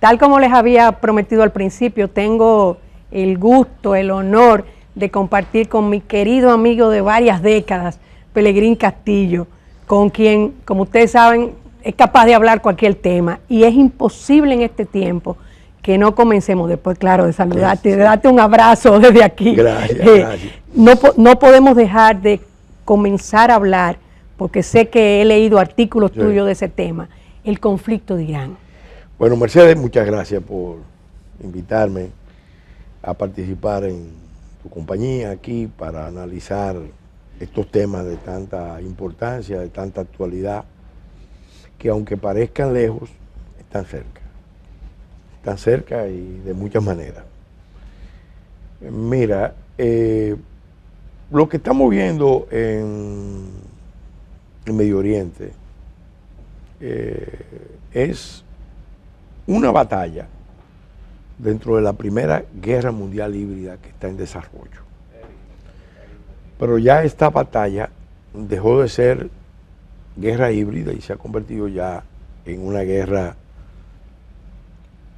Tal como les había prometido al principio, tengo el gusto, el honor de compartir con mi querido amigo de varias décadas, Pelegrín Castillo, con quien, como ustedes saben, es capaz de hablar cualquier tema, y es imposible en este tiempo que no comencemos después, claro, de saludarte, de darte un abrazo desde aquí. Gracias, gracias. No podemos dejar de comenzar a hablar, porque sé que he leído artículos tuyos de ese tema, el conflicto de Irán. Bueno, Mercedes, muchas gracias por invitarme a participar en tu compañía aquí para analizar estos temas de tanta importancia, de tanta actualidad, que aunque parezcan lejos, están cerca. Están cerca y de muchas maneras. Mira, lo que estamos viendo en Medio Oriente es una batalla dentro de la primera guerra mundial híbrida que está en desarrollo. Pero ya esta batalla dejó de ser guerra híbrida y se ha convertido ya en una guerra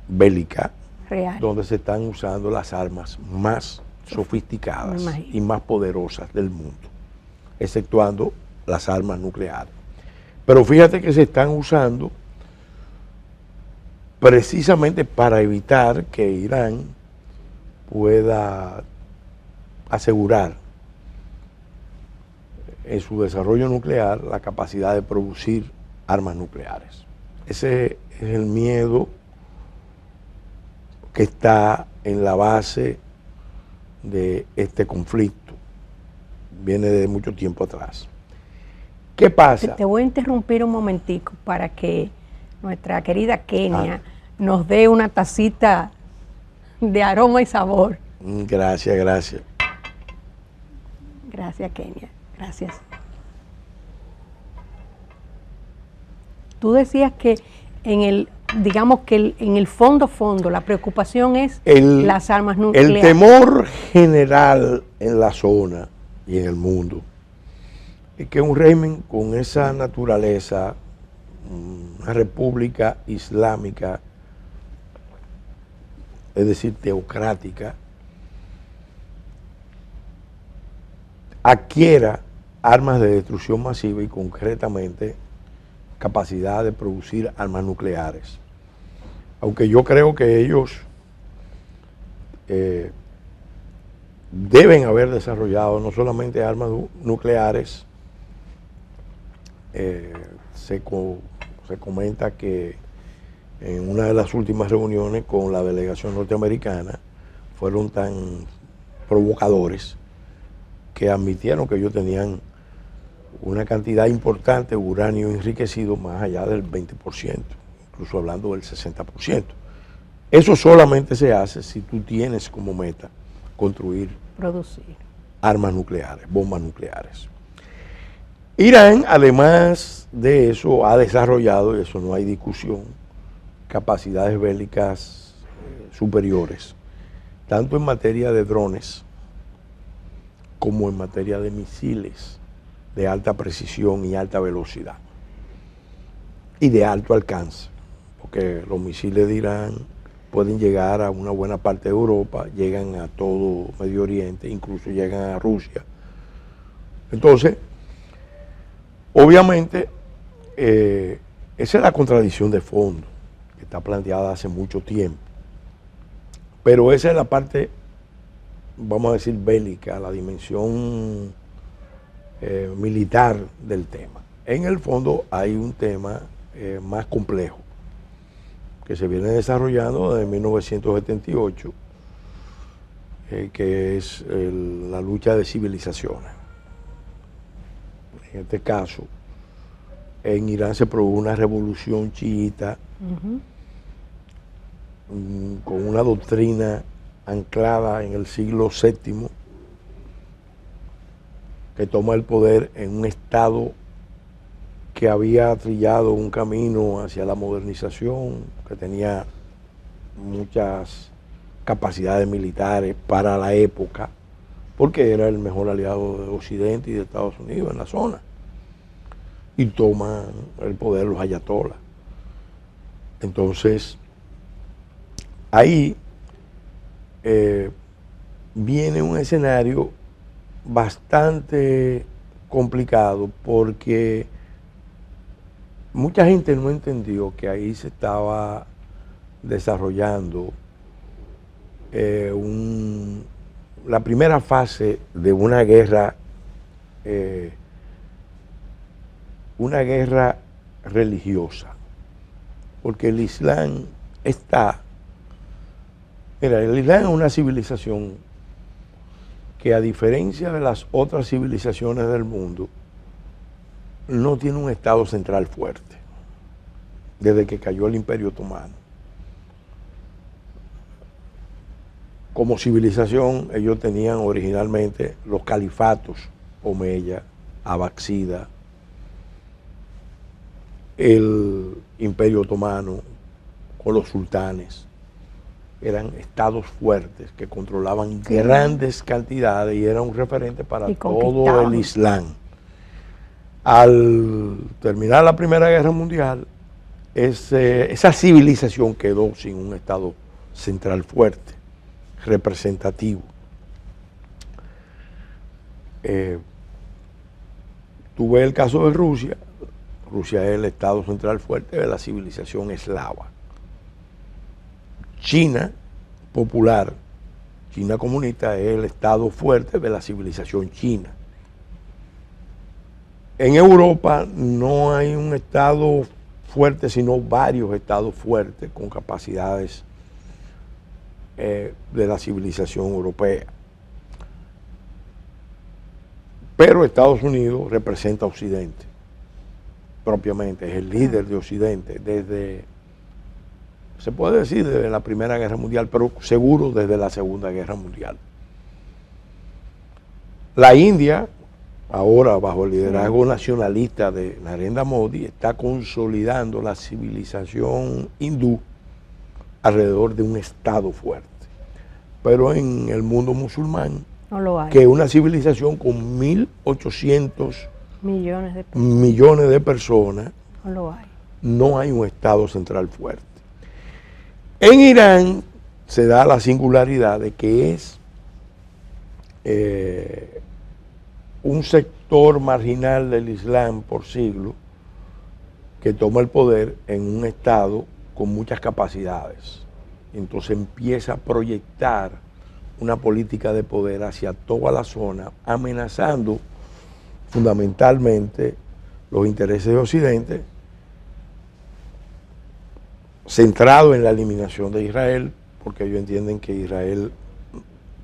bélica, real, donde se están usando las armas más sofisticadas y más poderosas del mundo, exceptuando las armas nucleares. Pero fíjate que se están usando precisamente para evitar que Irán pueda asegurar en su desarrollo nuclear la capacidad de producir armas nucleares. Ese es el miedo que está en la base de este conflicto. Viene de mucho tiempo atrás. ¿Qué pasa? Te voy a interrumpir un momentico para que nuestra querida Kenia nos dé una tacita de aroma y sabor. Gracias, gracias. Gracias, Kenia. Gracias. Tú decías que en el, digamos que en el fondo, la preocupación es las armas nucleares. El temor general en la zona y en el mundo es que un régimen con esa naturaleza, una república islámica, es decir, teocrática, adquiera armas de destrucción masiva y concretamente capacidad de producir armas nucleares. Aunque yo creo que ellos deben haber desarrollado no solamente armas nucleares, se comenta que en una de las últimas reuniones con la delegación norteamericana fueron tan provocadores que admitieron que ellos tenían una cantidad importante de uranio enriquecido más allá del 20%, incluso hablando del 60%. Eso solamente se hace si tú tienes como meta construir, producir armas nucleares, bombas nucleares. Irán, además de eso, ha desarrollado, y eso no hay discusión, capacidades bélicas superiores, tanto en materia de drones como en materia de misiles de alta precisión y alta velocidad y de alto alcance, porque los misiles de Irán pueden llegar a una buena parte de Europa, llegan a todo Medio Oriente, incluso llegan a Rusia. Entonces, obviamente, esa es la contradicción de fondo que está planteada hace mucho tiempo, pero esa es la parte, vamos a decir, bélica, la dimensión militar del tema. En el fondo hay un tema más complejo que se viene desarrollando desde 1978, que es la lucha de civilizaciones. En este caso, en Irán se produjo una revolución chiita con una doctrina anclada en el siglo VII, que toma el poder en un estado que había trillado un camino hacia la modernización, que tenía muchas capacidades militares para la época, porque era el mejor aliado de Occidente y de Estados Unidos en la zona. Y toman el poder los ayatolás. Entonces, ahí viene un escenario bastante complicado porque mucha gente no entendió que ahí se estaba desarrollando la primera fase de una guerra religiosa, porque el Islam el Islam es una civilización que, a diferencia de las otras civilizaciones del mundo, no tiene un estado central fuerte desde que cayó el Imperio Otomano. Como civilización, ellos tenían originalmente los califatos omeya, abáxida, el Imperio Otomano con los sultanes. Eran estados fuertes que controlaban grandes cantidades y era un referente para todo el Islam. Al terminar la Primera Guerra Mundial, esa civilización quedó sin un estado central fuerte, representativo. Tuve el caso de Rusia. Rusia es el estado central fuerte de la civilización eslava. China popular, China comunista, es el estado fuerte de la civilización china. En Europa no hay un estado fuerte, sino varios estados fuertes con capacidades de la civilización europea. Pero Estados Unidos representa a Occidente, propiamente, es el líder de Occidente se puede decir desde la Primera Guerra Mundial, pero seguro desde la Segunda Guerra Mundial. La India, ahora bajo el liderazgo nacionalista de Narendra Modi, está consolidando la civilización hindú alrededor de un estado fuerte. Pero en el mundo musulmán, no lo hay, que es una civilización con 1.800 millones de personas, no lo hay. No hay un estado central fuerte. En Irán se da la singularidad de que es un sector marginal del Islam por siglo que toma el poder en un estado con muchas capacidades. Entonces empieza a proyectar una política de poder hacia toda la zona, amenazando fundamentalmente los intereses de Occidente, centrado en la eliminación de Israel, porque ellos entienden que Israel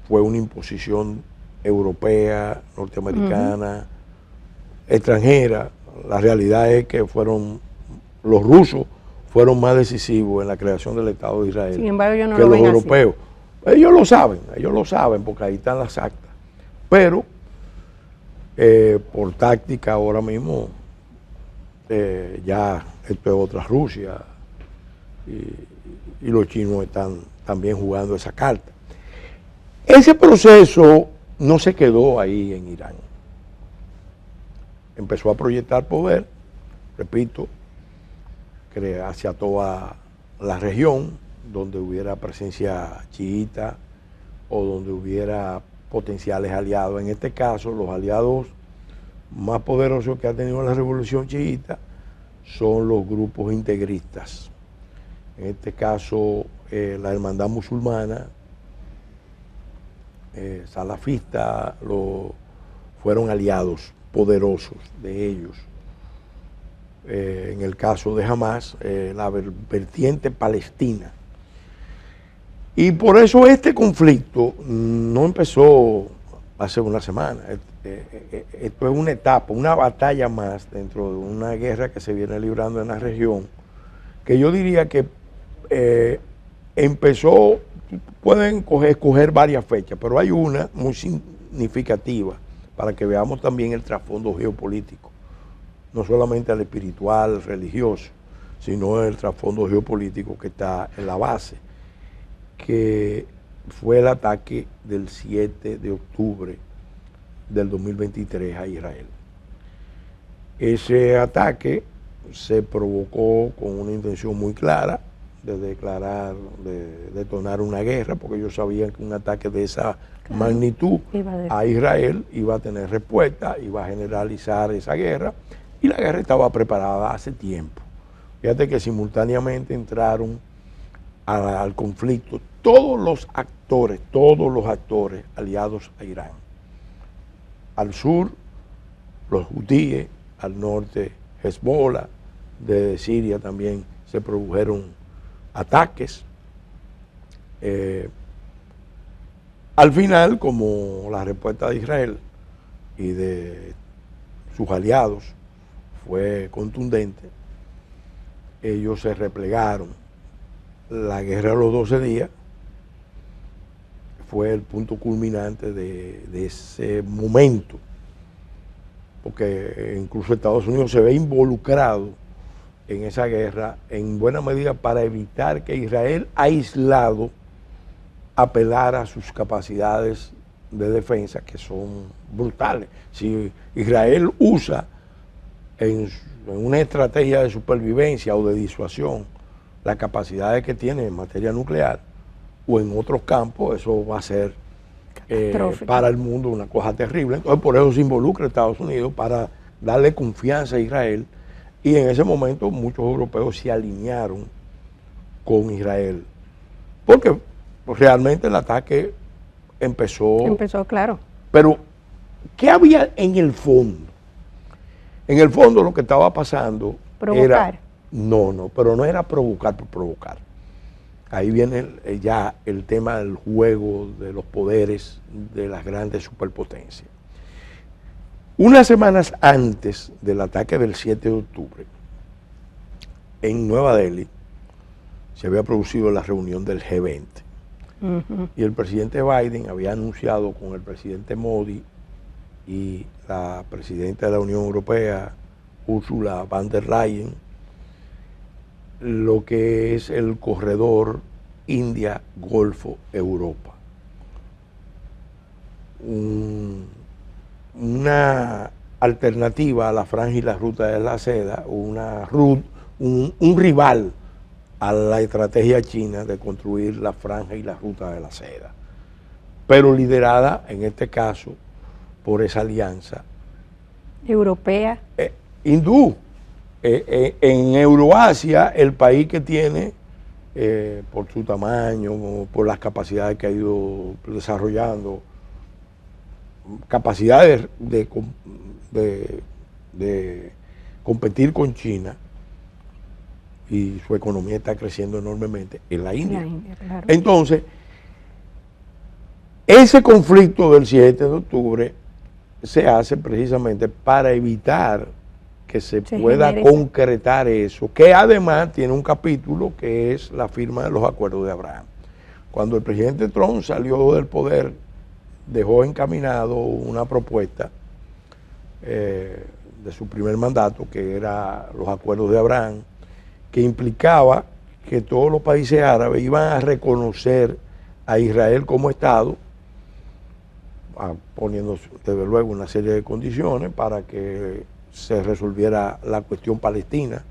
fue una imposición europea, norteamericana, extranjera. La realidad es que los rusos fueron más decisivos en la creación del Estado de Israel. Sin embargo, ellos no que lo los ven europeos. Así. Ellos lo saben, porque ahí están las actas. Pero, por táctica ahora mismo, ya esto es otra Rusia, y los chinos están también jugando esa carta. Ese proceso no se quedó ahí en Irán. Empezó a proyectar poder, repito, hacia toda la región, donde hubiera presencia chiita o donde hubiera potenciales aliados. En este caso, los aliados más poderosos que ha tenido la revolución chiita son los grupos integristas. En este caso, la hermandad musulmana, salafista, fueron aliados poderosos de ellos. En el caso de Hamas, la vertiente palestina. Y por eso este conflicto no empezó hace una semana. Esto es una etapa, una batalla más dentro de una guerra que se viene librando en la región, que yo diría que empezó, pueden escoger varias fechas, pero hay una muy significativa para que veamos también el trasfondo geopolítico, no solamente el espiritual, religioso, sino el trasfondo geopolítico que está en la base, que fue el ataque del 7 de octubre del 2023 a Israel. Ese ataque se provocó con una intención muy clara de declarar, de detonar una guerra, porque ellos sabían que un ataque de esa magnitud a Israel iba a tener respuesta, iba a generalizar esa guerra, y la guerra estaba preparada hace tiempo. Fíjate que simultáneamente entraron al conflicto todos los actores aliados a Irán. Al sur, los hutíes, al norte, Hezbollah, de Siria también se produjeron ataques. Al final, como la respuesta de Israel y de sus aliados fue contundente, ellos se replegaron. La guerra de los 12 días fue el punto culminante de ese momento, porque incluso Estados Unidos se ve involucrado en esa guerra en buena medida para evitar que Israel aislado apelara a sus capacidades de defensa, que son brutales. Si Israel usa en una estrategia de supervivencia o de disuasión las capacidades que tiene en materia nuclear o en otros campos, eso va a ser para el mundo una cosa terrible. Entonces por eso se involucra Estados Unidos, para darle confianza a Israel, y en ese momento muchos europeos se alinearon con Israel, porque realmente el ataque empezó, claro. Pero ¿qué había en el fondo? En el fondo lo que estaba pasando provocar. Pero no era provocar por provocar. Ahí viene ya el tema del juego de los poderes de las grandes superpotencias. Unas semanas antes del ataque del 7 de octubre, en Nueva Delhi, se había producido la reunión del G20. Y el presidente Biden había anunciado con el presidente Modi y la presidenta de la Unión Europea, Ursula von der Leyen, lo que es el corredor India-Golfo-Europa. Una alternativa a la franja y la ruta de la seda, un rival a la estrategia china de construir la franja y la ruta de la seda, pero liderada en este caso por esa alianza europea, hindú. En Euroasia, el país que tiene, por su tamaño, por las capacidades que ha ido desarrollando, capacidades de competir con China, y su economía está creciendo enormemente, en la India. Claro. Entonces, ese conflicto del 7 de octubre se hace precisamente para evitar que se pueda concretar eso, que además tiene un capítulo que es la firma de los acuerdos de Abraham. Cuando el presidente Trump salió del poder, dejó encaminado una propuesta de su primer mandato, que era los acuerdos de Abraham, que implicaba que todos los países árabes iban a reconocer a Israel como Estado, poniendo desde luego una serie de condiciones para que se resolviera la cuestión palestina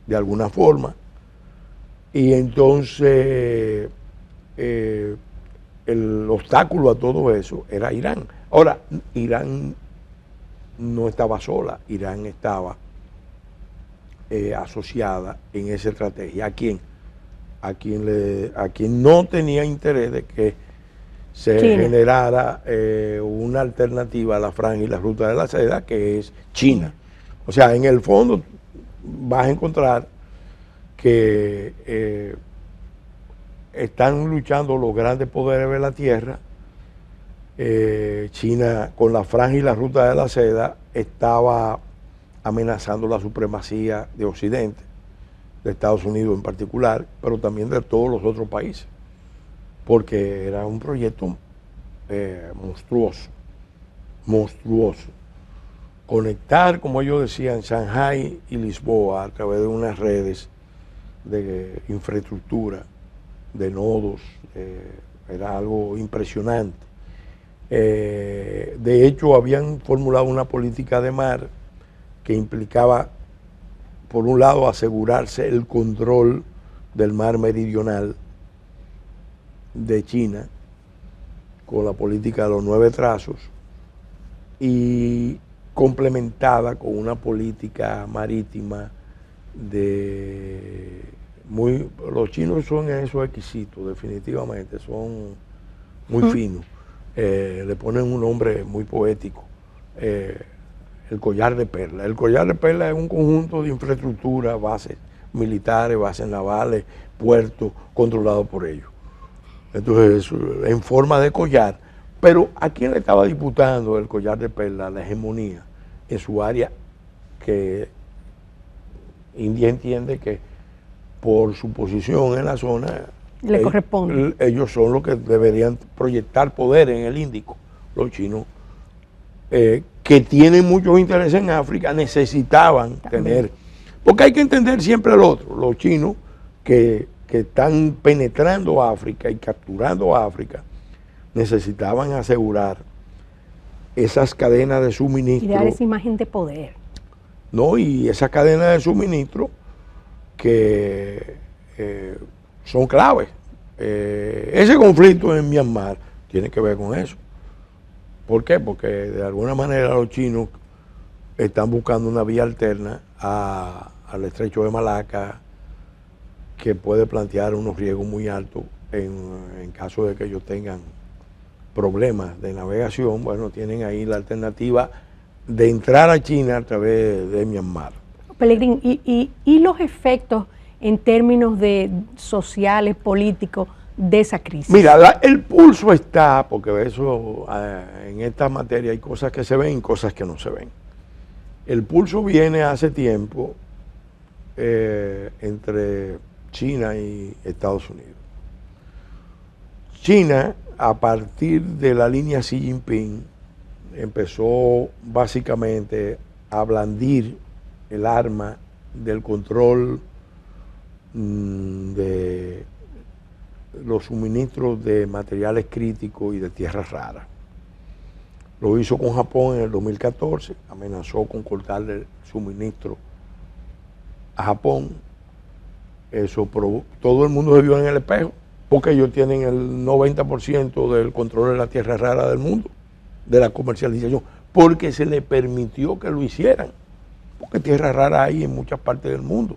de alguna forma. Y entonces el obstáculo a todo eso era Irán. Ahora, Irán no estaba sola, Irán estaba asociada en esa estrategia. ¿A quién? A quien no tenía interés de que se generara una alternativa a la franja y la ruta de la seda, que es China. O sea, en el fondo vas a encontrar que están luchando los grandes poderes de la tierra. China, con la franja y la ruta de la seda, estaba amenazando la supremacía de Occidente, de Estados Unidos en particular, pero también de todos los otros países, porque era un proyecto monstruoso. Conectar, como ellos decían, Shanghái y Lisboa a través de unas redes de infraestructura, de nodos, era algo impresionante. De hecho, habían formulado una política de mar que implicaba, por un lado, asegurarse el control del mar meridional de China, con la política de los 9 trazos, y complementada con una política marítima los chinos son esos exquisitos, definitivamente, son muy finos. Le ponen un nombre muy poético, el collar de perla. El collar de perla es un conjunto de infraestructura, bases militares, bases navales, puertos controlados por ellos. Entonces, en forma de collar. Pero ¿a quién le estaba disputando el collar de perla la hegemonía en su área? Que India entiende que por su posición en la zona le corresponde. Ellos son los que deberían proyectar poder en el Índico. Los chinos, que tienen muchos intereses en África, necesitaban tener, porque hay que entender siempre al otro. Los chinos que están penetrando África y capturando África necesitaban asegurar esas cadenas de suministro. Y dar esa imagen de poder. No, y esa cadena de suministro que son claves. Ese conflicto en Myanmar tiene que ver con eso. ¿Por qué? Porque de alguna manera los chinos están buscando una vía alterna al estrecho de Malaca, que puede plantear unos riesgos muy altos en caso de que ellos tengan problemas de navegación. Bueno, tienen ahí la alternativa de entrar a China a través de Myanmar. Pelegrín, ¿y los efectos en términos de sociales, políticos, de esa crisis? Mira, el pulso está, porque eso en esta materia hay cosas que se ven y cosas que no se ven. El pulso viene hace tiempo entre China y Estados Unidos. China, a partir de la línea Xi Jinping, empezó básicamente a blandir el arma del control de los suministros de materiales críticos y de tierras raras. Lo hizo con Japón en el 2014, amenazó con cortarle el suministro a Japón. Eso todo el mundo se vio en el espejo, porque ellos tienen el 90% del control de la tierra rara del mundo, de la comercialización, porque se le permitió que lo hicieran, porque tierra rara hay en muchas partes del mundo.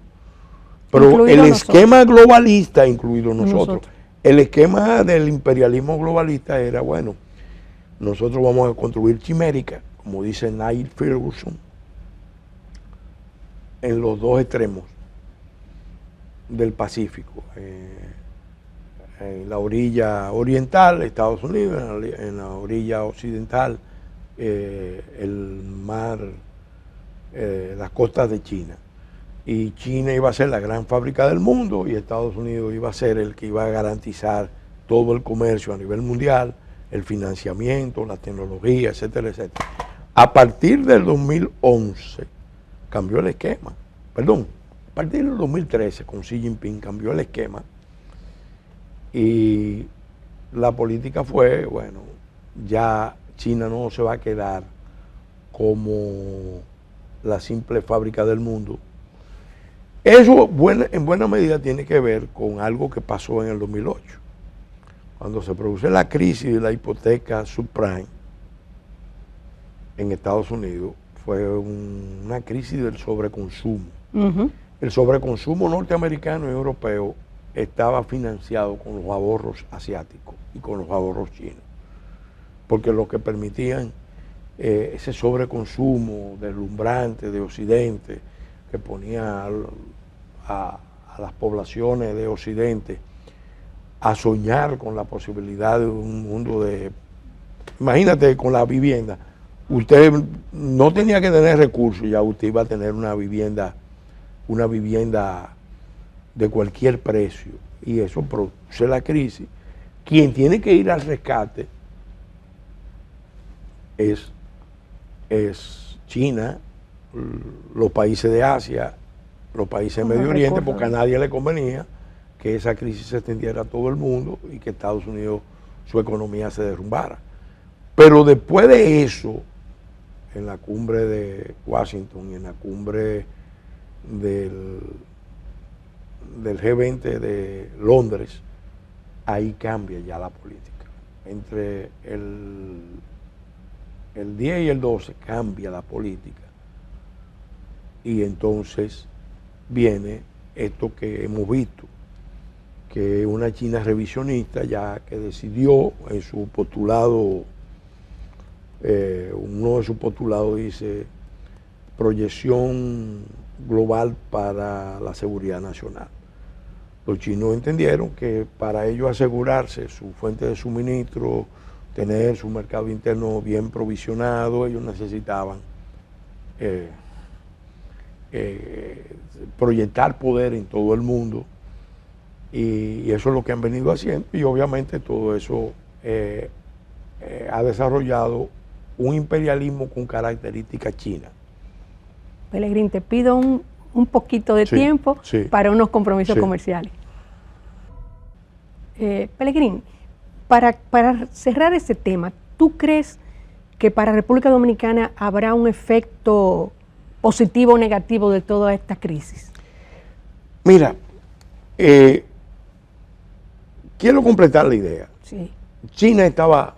Pero incluido el esquema globalista, incluido nosotros, el esquema del imperialismo globalista era, bueno, nosotros vamos a construir chiméricas, como dice Niall Ferguson, en los dos extremos del Pacífico, en la orilla oriental, Estados Unidos, en la orilla occidental, el mar, las costas de China. Y China iba a ser la gran fábrica del mundo y Estados Unidos iba a ser el que iba a garantizar todo el comercio a nivel mundial, el financiamiento, la tecnología, etcétera, etcétera. A partir del 2011 cambió el esquema, perdón, a partir del 2013 con Xi Jinping cambió el esquema y la política fue, bueno, ya China no se va a quedar como la simple fábrica del mundo. Eso en buena medida tiene que ver con algo que pasó en el 2008, cuando se produce la crisis de la hipoteca subprime en Estados Unidos. Fue una crisis del sobreconsumo. El sobreconsumo norteamericano y europeo estaba financiado con los ahorros asiáticos y con los ahorros chinos, porque lo que permitían ese sobreconsumo deslumbrante de Occidente, que ponía a las poblaciones de Occidente a soñar con la posibilidad de un mundo de... Imagínate con la vivienda, usted no tenía que tener recursos, ya usted iba a tener una vivienda de cualquier precio, y eso produce la crisis. Quien tiene que ir al rescate es China, los países de Asia, los países de Medio Oriente, porque a nadie le convenía que esa crisis se extendiera a todo el mundo y que Estados Unidos, su economía se derrumbara. Pero después de eso, en la cumbre de Washington y en la cumbre del G20 de Londres, ahí cambia ya la política. Entre el 10 y el 12 cambia la política. Y entonces viene esto que hemos visto, que una China revisionista ya que decidió en su postulado, uno de sus postulados dice proyección global para la seguridad nacional. Los chinos entendieron que para ellos asegurarse su fuente de suministro, tener su mercado interno bien provisionado, ellos necesitaban proyectar poder en todo el mundo, y eso es lo que han venido haciendo, y obviamente todo eso ha desarrollado un imperialismo con características chinas. Pelegrín, te pido un poquito de tiempo para unos compromisos comerciales. Pelegrín, para cerrar este tema, ¿tú crees que para República Dominicana habrá un efecto positivo o negativo de toda esta crisis? Mira, quiero completar la idea. Sí. China estaba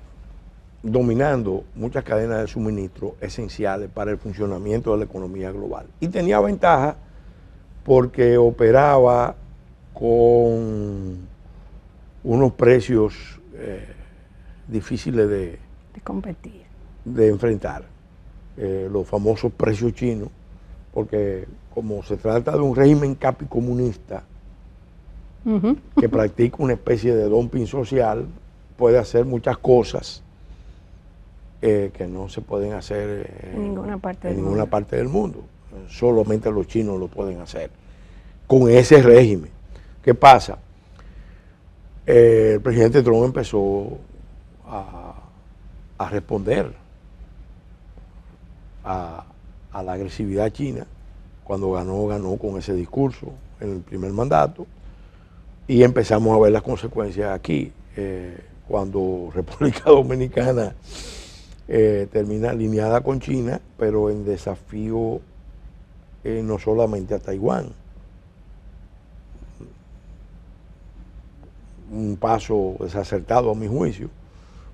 dominando muchas cadenas de suministro esenciales para el funcionamiento de la economía global. Y tenía ventaja porque operaba con unos precios difíciles de competir, de enfrentar, los famosos precios chinos, porque como se trata de un régimen capicomunista que practica una especie de dumping social, puede hacer muchas cosas que no se pueden hacer en ninguna parte del mundo. Solamente los chinos lo pueden hacer con ese régimen. ¿Qué pasa? El presidente Trump empezó a responder a la agresividad china. Cuando ganó con ese discurso en el primer mandato, y empezamos a ver las consecuencias aquí. Cuando República Dominicana termina alineada con China, pero en desafío no solamente a Taiwán. Un paso desacertado a mi juicio,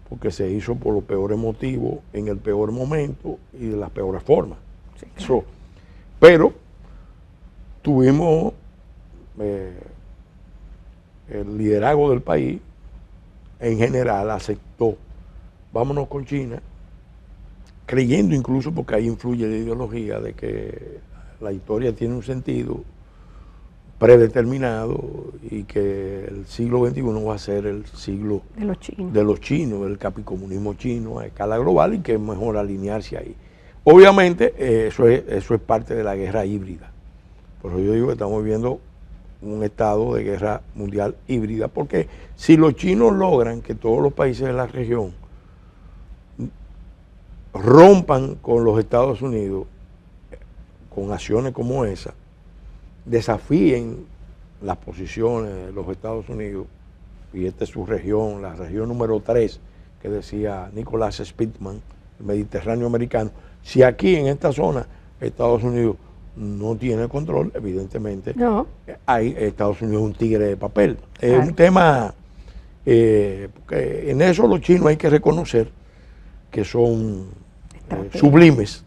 porque se hizo por los peores motivos, en el peor momento y de las peores formas. Sí, claro. Pero tuvimos el liderazgo del país, en general aceptó, vámonos con China, creyendo incluso, porque ahí influye la ideología de que la historia tiene un sentido predeterminado y que el siglo XXI va a ser el siglo de los chinos, el capicomunismo chino a escala global, y que es mejor alinearse ahí. Obviamente eso es parte de la guerra híbrida. Por eso yo digo que estamos viviendo un estado de guerra mundial híbrida, porque si los chinos logran que todos los países de la región rompan con los Estados Unidos con acciones como esa, desafíen las posiciones de los Estados Unidos, y esta es su región, la región número 3, que decía Nicholas Spitman, el Mediterráneo americano. Si aquí en esta zona Estados Unidos no tiene control, evidentemente Estados Unidos es un tigre de papel. Es un tema, porque en eso los chinos hay que reconocer que son sublimes.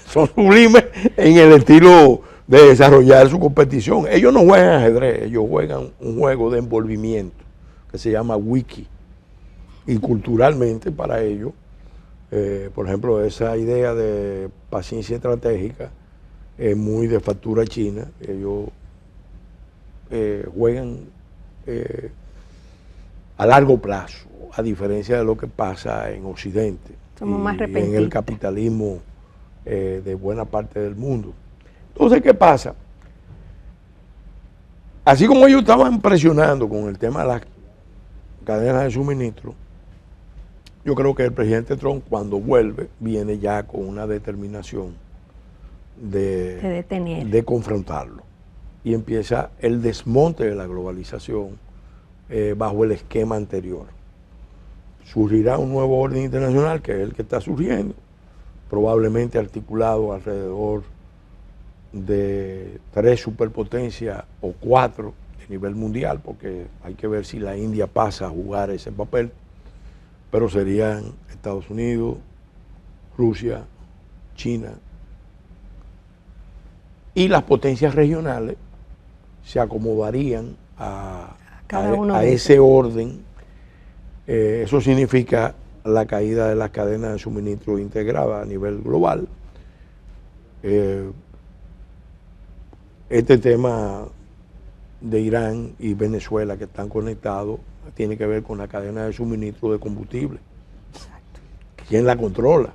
Son sublimes en el estilo de desarrollar su competición. Ellos no juegan ajedrez, ellos juegan un juego de envolvimiento que se llama wiki. Y culturalmente para ellos, por ejemplo, esa idea de paciencia estratégica es muy de factura china. Ellos juegan a largo plazo, a diferencia de lo que pasa en Occidente. Somos más en el capitalismo de buena parte del mundo. Entonces, ¿qué pasa? Así como ellos estaban presionando con el tema de las cadenas de suministro, yo creo que el presidente Trump, cuando vuelve, viene ya con una determinación de confrontarlo. Y empieza el desmonte de la globalización bajo el esquema anterior. Surgirá un nuevo orden internacional, que es el que está surgiendo, probablemente articulado alrededor de 3 superpotencias o 4 a nivel mundial, porque hay que ver si la India pasa a jugar ese papel, pero serían Estados Unidos, Rusia, China, y las potencias regionales se acomodarían a ese orden. Eso significa la caída de las cadenas de suministro integradas a nivel global. Este tema de Irán y Venezuela, que están conectados, tiene que ver con la cadena de suministro de combustible. Exacto. ¿Quién la controla?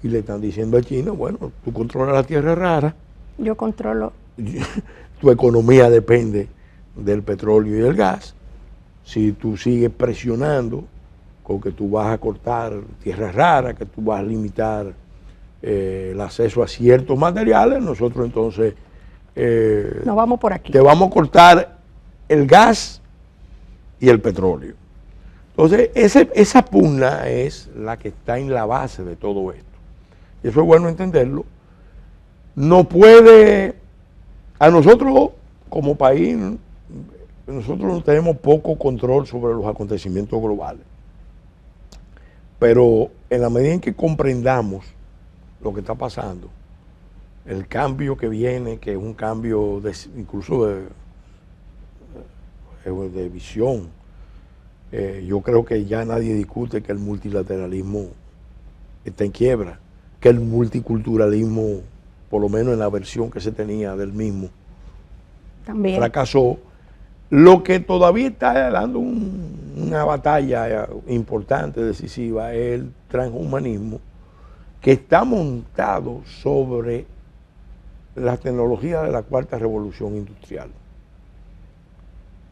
Y le están diciendo a China, bueno, tú controlas la tierra rara. Yo controlo. Tu economía depende del petróleo y del gas. Si tú sigues presionando con que tú vas a cortar tierras raras, que tú vas a limitar el acceso a ciertos materiales, nosotros entonces nos vamos por aquí. Te vamos a cortar el gas y el petróleo. Entonces, esa pugna es la que está en la base de todo esto. Y eso es bueno entenderlo. No puede, a nosotros como país, nosotros no tenemos poco control sobre los acontecimientos globales. Pero en la medida en que comprendamos lo que está pasando, el cambio que viene, que es un cambio incluso de visión, yo creo que ya nadie discute que el multilateralismo está en quiebra, que el multiculturalismo, por lo menos en la versión que se tenía del mismo, también fracasó. Lo que todavía está dando una batalla importante, decisiva, es el transhumanismo, que está montado sobre la tecnología de la cuarta revolución industrial,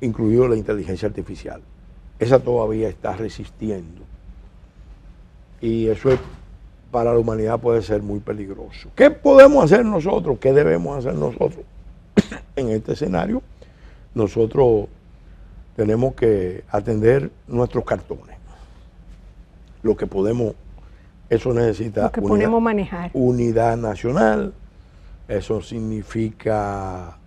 incluido la inteligencia artificial. Esa todavía está resistiendo. Y eso para la humanidad puede ser muy peligroso. ¿Qué podemos hacer nosotros? ¿Qué debemos hacer nosotros en este escenario? Nosotros tenemos que atender nuestros cartones. Lo que podemos, eso necesita unidad nacional, eso significa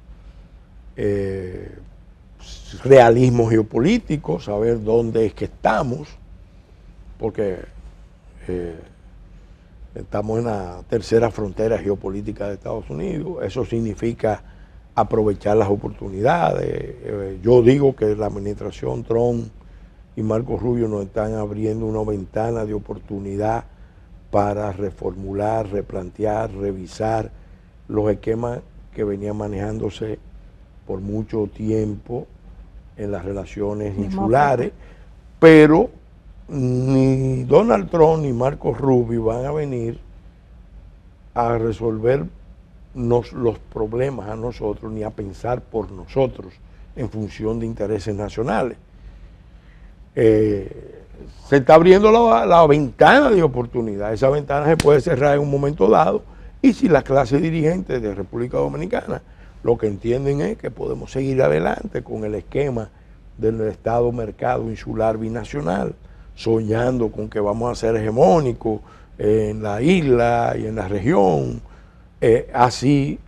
realismo geopolítico, saber dónde es que estamos, porque estamos en la tercera frontera geopolítica de Estados Unidos. Eso significa aprovechar las oportunidades. Yo digo que la administración Trump y Marco Rubio nos están abriendo una ventana de oportunidad para reformular, replantear, revisar los esquemas que venían manejándose por mucho tiempo en las relaciones insulares, pero ni Donald Trump ni Marco Rubio van a venir a resolver los problemas a nosotros, ni a pensar por nosotros en función de intereses nacionales. Se está abriendo la ventana de oportunidad. Esa ventana se puede cerrar en un momento dado, y si la clase dirigente de República Dominicana lo que entienden es que podemos seguir adelante con el esquema del Estado-mercado insular binacional, soñando con que vamos a ser hegemónicos en la isla y en la región, así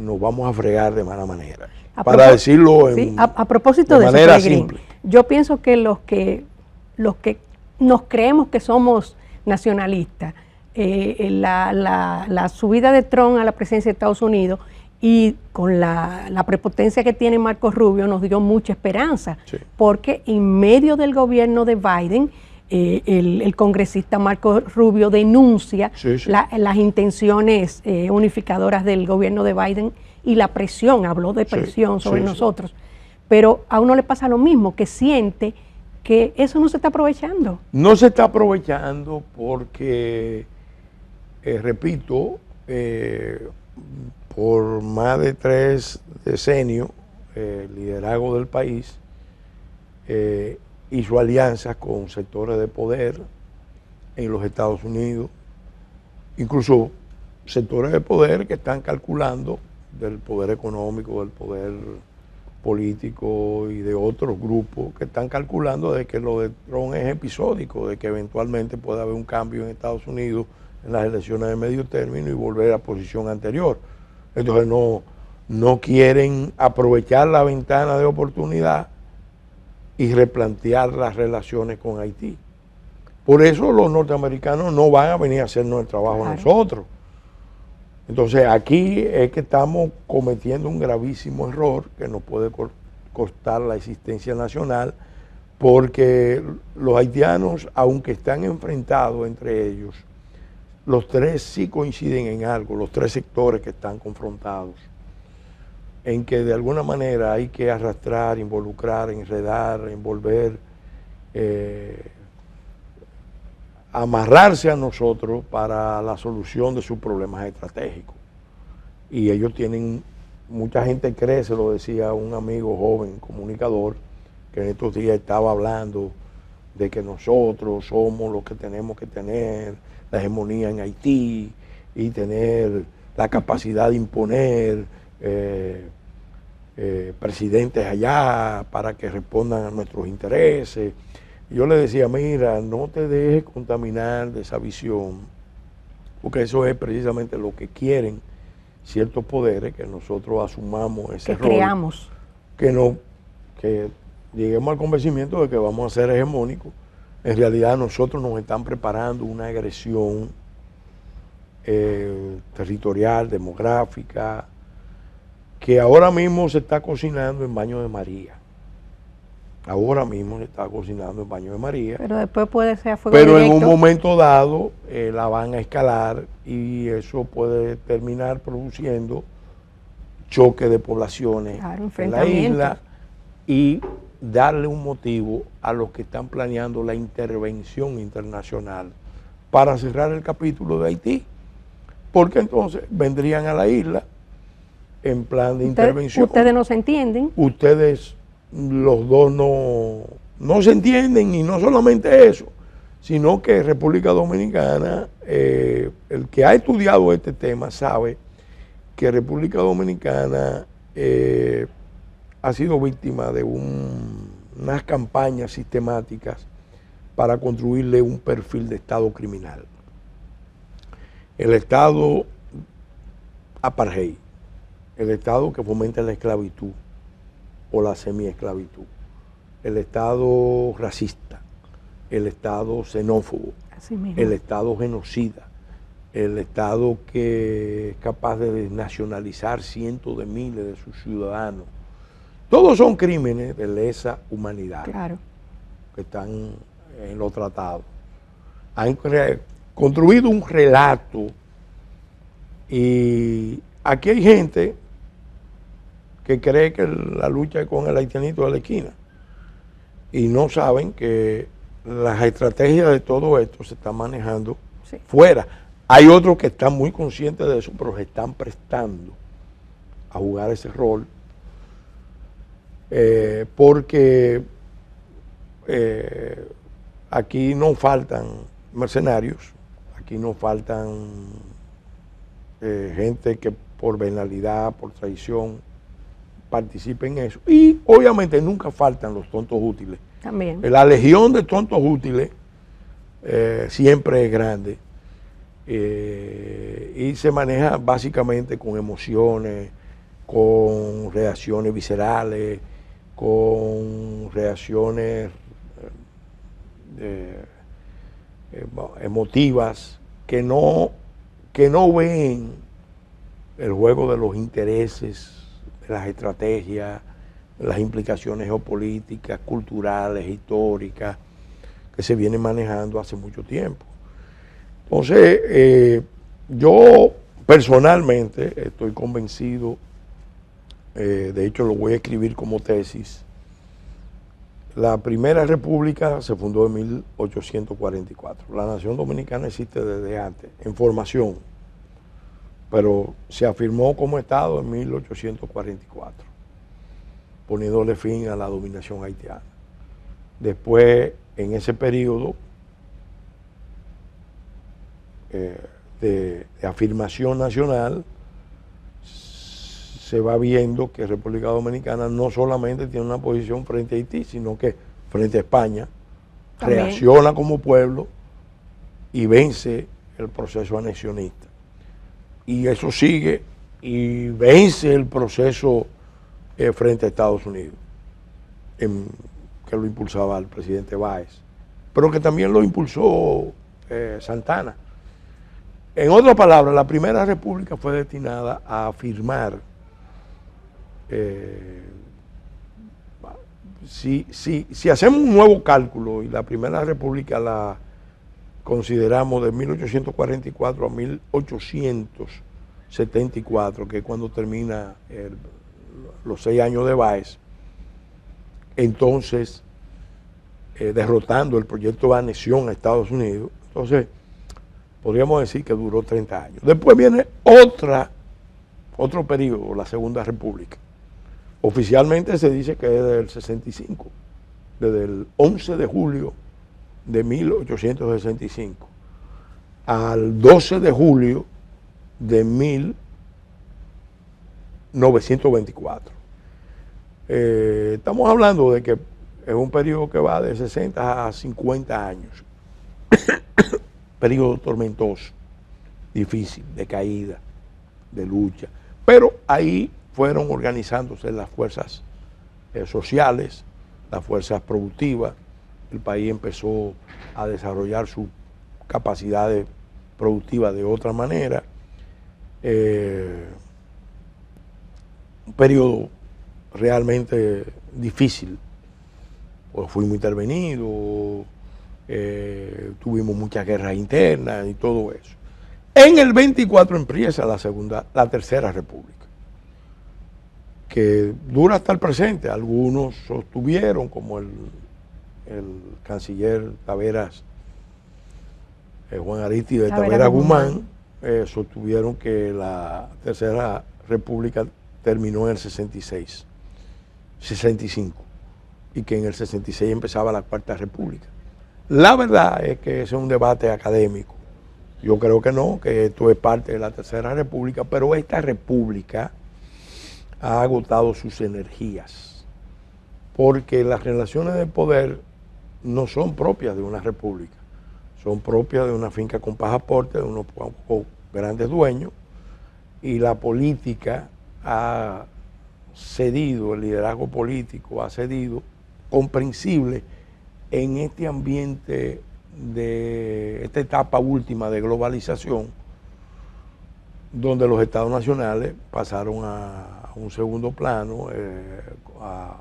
nos vamos a fregar de mala manera. Para decirlo a propósito de manera eso, simple. Yo pienso que los que nos creemos que somos nacionalistas, la subida de Trump a la presidencia de Estados Unidos y con la prepotencia que tiene Marco Rubio nos dio mucha esperanza, sí, porque en medio del gobierno de Biden, el congresista Marco Rubio denuncia las intenciones unificadoras del gobierno de Biden y la presión, habló de presión sobre nosotros, pero a uno le pasa lo mismo, que siente que eso no se está aprovechando. No se está aprovechando porque, repito, por más de 3 decenios, el liderazgo del país hizo alianzas con sectores de poder en los Estados Unidos, incluso sectores de poder que están calculando, del poder económico, del poder político y de otros grupos que están calculando de que lo de Trump es episódico, de que eventualmente pueda haber un cambio en Estados Unidos en las elecciones de medio término y volver a la posición anterior. Entonces no quieren aprovechar la ventana de oportunidad y replantear las relaciones con Haití. Por eso los norteamericanos no van a venir a hacernos el trabajo a nosotros. Entonces aquí es que estamos cometiendo un gravísimo error que nos puede costar la existencia nacional, porque los haitianos, aunque están enfrentados entre ellos, los tres sí coinciden en algo, los tres sectores que están confrontados, en que de alguna manera hay que arrastrar, involucrar, enredar, envolver, amarrarse a nosotros para la solución de sus problemas estratégicos. Y ellos tienen, mucha gente cree, se lo decía un amigo joven, comunicador, que en estos días estaba hablando de que nosotros somos los que tenemos que tener la hegemonía en Haití y tener la capacidad de imponer presidentes allá para que respondan a nuestros intereses. Yo le decía, mira, no te dejes contaminar de esa visión, porque eso es precisamente lo que quieren ciertos poderes, que nosotros asumamos ese rol. Creamos. Que lleguemos al convencimiento de que vamos a ser hegemónicos. En realidad nosotros nos están preparando una agresión territorial, demográfica, que ahora mismo se está cocinando en Baño de María. Ahora mismo se está cocinando en Baño de María. Pero después puede ser a fuego directo. Pero en un momento dado la van a escalar y eso puede terminar produciendo choque de poblaciones en la isla y darle un motivo a los que están planeando la intervención internacional para cerrar el capítulo de Haití. Porque entonces vendrían a la isla en plan de intervención. Ustedes no se entienden. Ustedes, los dos no se entienden, y no solamente eso, sino que República Dominicana, el que ha estudiado este tema sabe que República Dominicana ha sido víctima de unas campañas sistemáticas para construirle un perfil de Estado criminal. El Estado apartheid, el Estado que fomenta la esclavitud o la semiesclavitud, el Estado racista, el Estado xenófobo, el Estado genocida, el Estado que es capaz de desnacionalizar cientos de miles de sus ciudadanos. Todos son crímenes de lesa humanidad, claro, que están en los tratados. Han construido un relato, y aquí hay gente que cree que la lucha es con el haitianito de la esquina y no saben que las estrategias de todo esto se están manejando fuera. Hay otros que están muy conscientes de eso, pero se están prestando a jugar ese rol porque aquí no faltan mercenarios, aquí no faltan gente que por venalidad, por traición, participe en eso. Y obviamente nunca faltan los tontos útiles. También. La legión de tontos útiles siempre es grande y se maneja básicamente con emociones, con reacciones viscerales, con reacciones emotivas que no ven el juego de los intereses, de las estrategias, las implicaciones geopolíticas, culturales, históricas, que se vienen manejando hace mucho tiempo. Entonces, yo personalmente estoy convencido, de hecho lo voy a escribir como tesis. La primera república se fundó en 1844. La nación dominicana existe desde antes, en formación, pero se afirmó como Estado en 1844, poniéndole fin a la dominación haitiana. Después, en ese periodo de afirmación nacional, se va viendo que República Dominicana no solamente tiene una posición frente a Haití, sino que frente a España también reacciona como pueblo y vence el proceso anexionista. Y eso sigue y vence el proceso frente a Estados Unidos, que lo impulsaba el presidente Báez, pero que también lo impulsó Santana. En otras palabras, la Primera República fue destinada a afirmar, si hacemos un nuevo cálculo y la Primera República la consideramos de 1844 a 1874, que es cuando termina los 6 años de Báez, entonces derrotando el proyecto de anexión a Estados Unidos, entonces podríamos decir que duró 30 años. Después viene otro periodo, la Segunda República. Oficialmente se dice que es del 65, desde el 11 de julio de 1865 al 12 de julio de 1924. Estamos hablando de que es un periodo que va de 60 a 50 años. Periodo tormentoso, difícil, de caída, de lucha. Pero ahí fueron organizándose las fuerzas sociales, las fuerzas productivas. El país empezó a desarrollar sus capacidades productivas de otra manera. Un periodo realmente difícil, pues fuimos intervenidos, tuvimos muchas guerras internas y todo eso. En el 24 empieza la Tercera República, que dura hasta el presente. Algunos sostuvieron, como el canciller Taveras, Juan Arístide Taveras Guzmán, sostuvieron que la Tercera República terminó en el 65, y que en el 66 empezaba la Cuarta República. La verdad es que ese es un debate académico. Yo creo que no, que esto es parte de la Tercera República, pero esta república ha agotado sus energías, porque las relaciones de poder no son propias de una república, son propias de una finca con pasaporte, de unos pocos grandes dueños, y la política ha cedido, el liderazgo político ha cedido, comprensible en este ambiente de esta etapa última de globalización, donde los estados nacionales pasaron a un segundo plano, a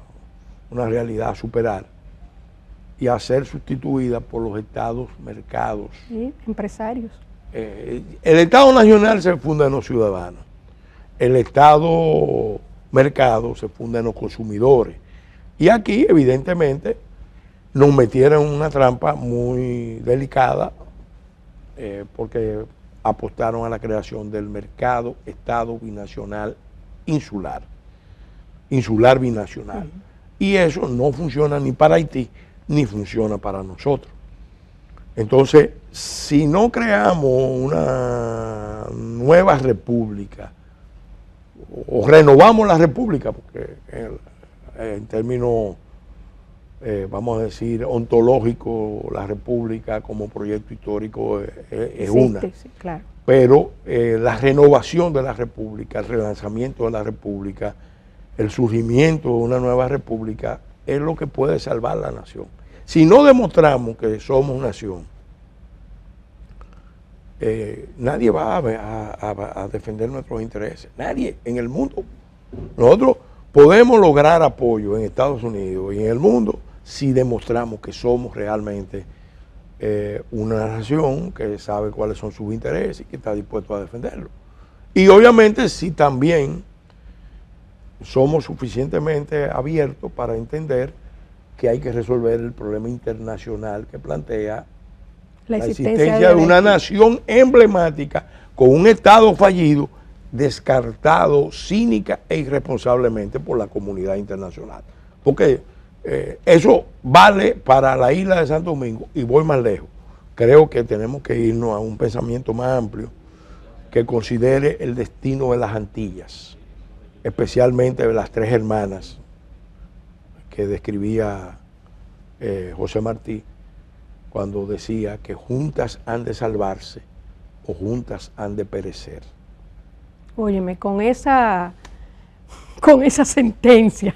una realidad a superar y a ser sustituida por los estados mercados. Sí, empresarios. El Estado nacional se funda en los ciudadanos, el Estado mercado se funda en los consumidores. Y aquí, evidentemente, nos metieron en una trampa muy delicada, porque apostaron a la creación del mercado Estado binacional insular binacional. Y eso no funciona ni para Haití, ni funciona para nosotros. Entonces, si no creamos una nueva república, o renovamos la república, porque en términos, vamos a decir, ontológico, la república como proyecto histórico es una. Sí, claro. Pero la renovación de la república, el relanzamiento de la república, el surgimiento de una nueva república es lo que puede salvar la nación. Si no demostramos que somos nación, nadie va a defender nuestros intereses, nadie en el mundo. Nosotros podemos lograr apoyo en Estados Unidos y en el mundo si demostramos que somos realmente una nación que sabe cuáles son sus intereses y que está dispuesto a defenderlo. Y obviamente si también somos suficientemente abiertos para entender que hay que resolver el problema internacional que plantea la existencia de una nación emblemática con un Estado fallido, descartado cínica e irresponsablemente por la comunidad internacional. Porque eso vale para la isla de Santo Domingo, y voy más lejos. Creo que tenemos que irnos a un pensamiento más amplio que considere el destino de las Antillas, especialmente de las tres hermanas que describía José Martí, cuando decía que juntas han de salvarse o juntas han de perecer. Óyeme, con esa sentencia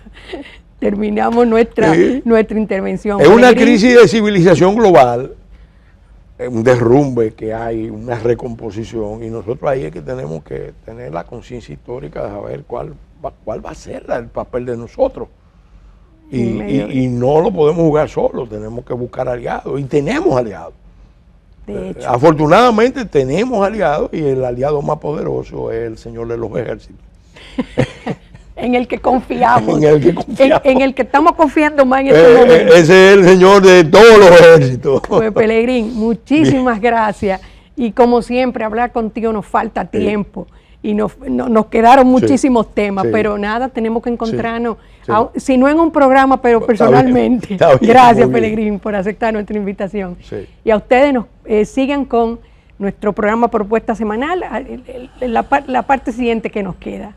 terminamos nuestra intervención. Es una Pelegrín, crisis de civilización global, un derrumbe que hay, una recomposición, y nosotros ahí es que tenemos que tener la conciencia histórica de saber cuál va a ser el papel de nosotros. Y no lo podemos jugar solos, tenemos que buscar aliados, y tenemos aliados. de hecho, Afortunadamente tenemos aliados, y el aliado más poderoso es el Señor de los Ejércitos. en el que confiamos, En el que confiamos. en el que estamos confiando más en este momento. Ese es el Señor de todos los ejércitos. Pues Pelegrín, muchísimas gracias. Y como siempre, hablar contigo nos falta tiempo. Y nos quedaron muchísimos temas, sí. pero nada, tenemos que encontrarnos, sí. Si no en un programa, pero personalmente. Está bien, Gracias, muy bien. Pelegrín, por aceptar nuestra invitación. Sí. Y a ustedes sigan con nuestro programa Propuesta Semanal, la parte siguiente que nos queda.